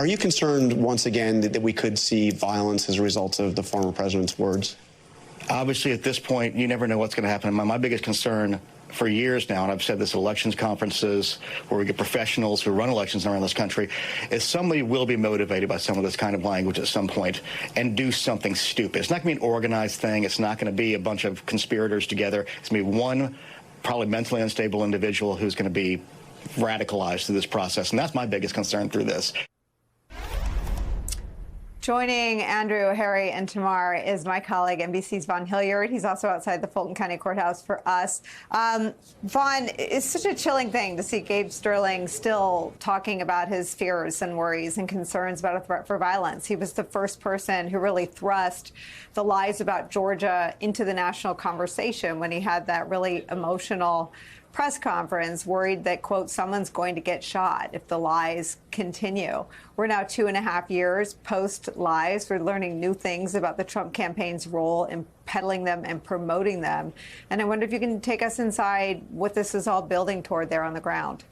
Are you concerned once again that we could see violence as a result of the former president's words? Obviously, at this point, you never know what's going to happen. My biggest concern for years now, and I've said this at elections conferences where we get professionals who run elections around this country, is somebody will be motivated by some of this kind of language at some point and do something stupid. It's not going to be an organized thing. It's not going to be a bunch of conspirators together. It's going to be one probably mentally unstable individual who's going to be radicalized through this process. And that's my biggest concern through this. Joining Andrew, Harry, and Tamar is my colleague, NBC's Vaughn Hilliard. He's also outside the Fulton County Courthouse for us. Vaughn, it's such a chilling thing to see Gabe Sterling still talking about his fears and worries and concerns about a threat for violence. He was the first person who really thrust the lies about Georgia into the national conversation when he had that really emotional press conference, worried that, quote, someone's going to get shot if the lies continue. We're now 2.5 years post-lies. We're learning new things about the Trump campaign's role in peddling them and promoting them. And I wonder if you can take us inside what this is all building toward there on the ground.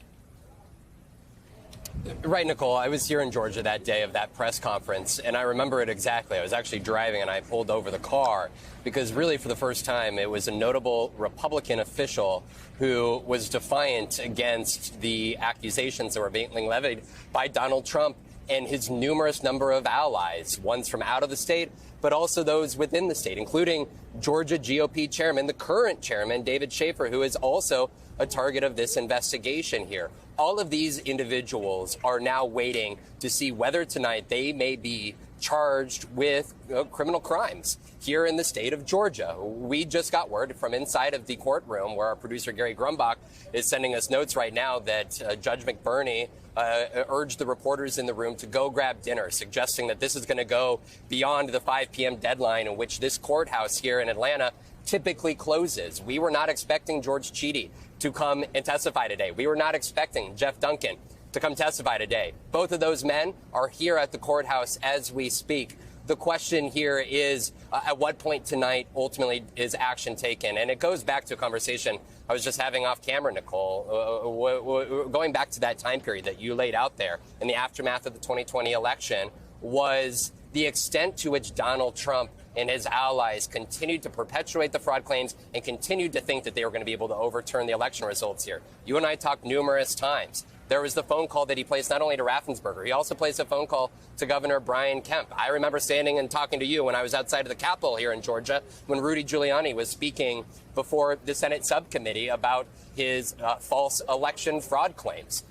Right, Nicole. I was here in Georgia that day of that press conference, and I remember it exactly. I was actually driving, and I pulled over the car because really for the first time it was a notable Republican official who was defiant against the accusations that were being levied by Donald Trump and his numerous number of allies, ones from out of the state, but also those within the state, including Georgia GOP chairman, the current chairman, David Schaefer, who is also a target of this investigation here. All of these individuals are now waiting to see whether tonight they may be charged with criminal crimes here in the state of Georgia. We just got word from inside of the courtroom where our producer Gary Grumbach is sending us notes right now that Judge McBurney urged the reporters in the room to go grab dinner, suggesting that this is going to go beyond the 5 p.m. deadline in which this courthouse here in Atlanta typically closes. We were not expecting George Chidi to come and testify today. We were not expecting Jeff Duncan to come testify today. Both of those men are here at the courthouse as we speak. The question here is, at what point tonight ultimately is action taken? And it goes back to a conversation I was just having off camera, Nicole, going back to that time period that you laid out there in the aftermath of the 2020 election, was the extent to which Donald Trump and his allies continued to perpetuate the fraud claims and continued to think that they were going to be able to overturn the election results here. You and I talked numerous times. There was the phone call that he placed not only to Raffensperger, he also placed a phone call to Governor Brian Kemp. I remember standing and talking to you when I was outside of the Capitol here in Georgia when Rudy Giuliani was speaking before the Senate subcommittee about his false election fraud claims.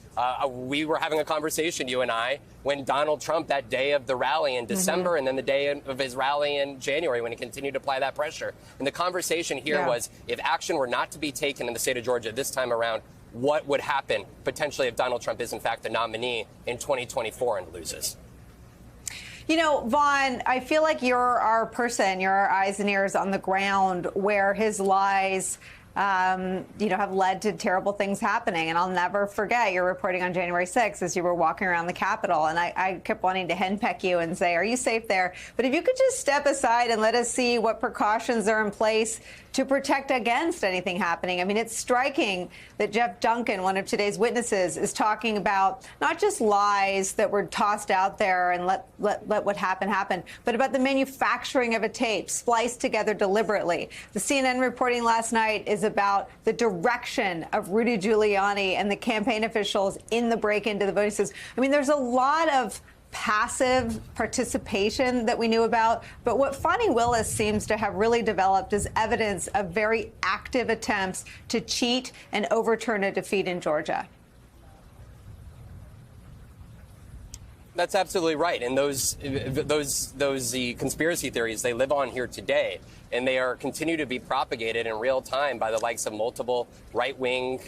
We were having a conversation, you and I, when Donald Trump, that day of the rally in December and then the day of his rally in January, when he continued to apply that pressure. And the conversation here was, if action were not to be taken in the state of Georgia this time around, what would happen potentially if Donald Trump is, in fact, the nominee in 2024 and loses? You know, Vaughn, I feel like you're our person, you're our eyes and ears on the ground where his lies have led to terrible things happening. And I'll never forget your reporting on January 6th as you were walking around the Capitol. And I kept wanting to henpeck you and say, are you safe there? But if you could just step aside and let us see what precautions are in place to protect against anything happening. I mean, it's striking that Jeff Duncan, one of today's witnesses, is talking about not just lies that were tossed out there and let what happened happen, but about the manufacturing of a tape spliced together deliberately. The CNN reporting last night is about the direction of Rudy Giuliani and the campaign officials in the break into the voting systems. I mean, there's a lot of passive participation that we knew about. But what Fani Willis seems to have really developed is evidence of very active attempts to cheat and overturn a defeat in Georgia. That's absolutely right. And those conspiracy theories, they live on here today. And they are continue to be propagated in real time by the likes of multiple right-wing,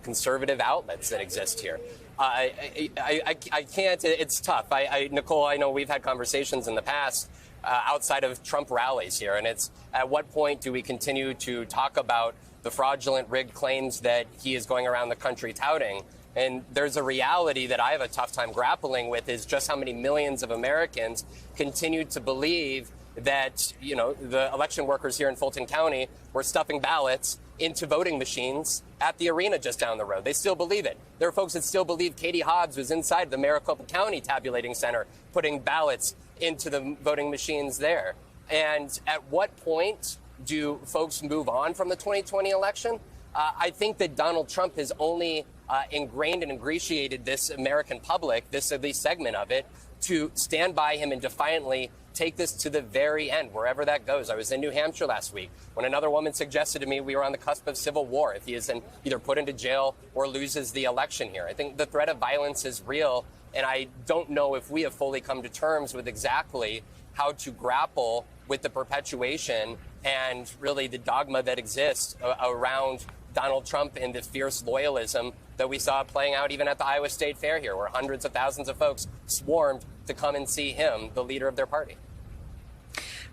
conservative outlets that exist here. I can't. It's tough. Nicole, I know we've had conversations in the past outside of Trump rallies here, and it's at what point do we continue to talk about the fraudulent, rigged claims that he is going around the country touting? And there's a reality that I have a tough time grappling with, is just how many millions of Americans continue to believe that, the election workers here in Fulton County were stuffing ballots into voting machines at the arena just down the road. They still believe it. There are folks that still believe Katie Hobbs was inside the Maricopa County tabulating center, putting ballots into the voting machines there. And at what point do folks move on from the 2020 election? I think that Donald Trump has only ingrained and ingratiated this American public, this segment of it, to stand by him and defiantly take this to the very end, wherever that goes. I was in New Hampshire last week when another woman suggested to me we were on the cusp of civil war if he is either put into jail or loses the election here. I think the threat of violence is real, and I don't know if we have fully come to terms with exactly how to grapple with the perpetuation and really the dogma that exists around Donald Trump and the fierce loyalism that we saw playing out even at the Iowa State Fair here, where hundreds of thousands of folks swarmed to come and see him, the leader of their party.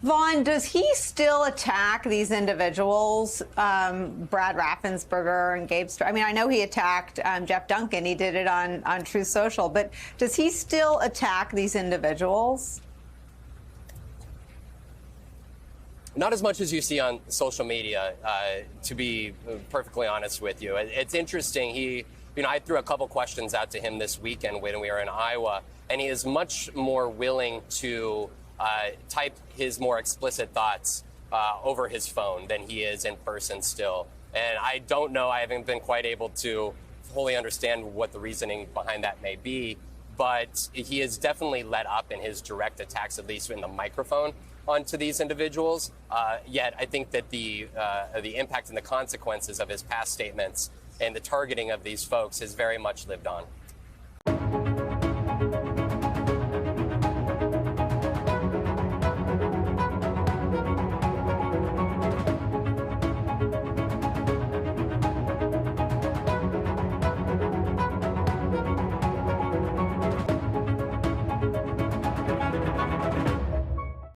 Vaughn, does he still attack these individuals, Brad Raffensperger and Gabe Starr? I mean, I know he attacked Jeff Duncan. He did it on Truth Social. But does he still attack these individuals? Not as much as you see on social media, to be perfectly honest with you. It's interesting. I threw a couple questions out to him this weekend when we were in Iowa, and he is much more willing to type his more explicit thoughts over his phone than he is in person still. And I don't know, I haven't been quite able to fully understand what the reasoning behind that may be, but he has definitely let up in his direct attacks, at least in the microphone, onto these individuals. Yet I think that the impact and the consequences of his past statements and the targeting of these folks has very much lived on.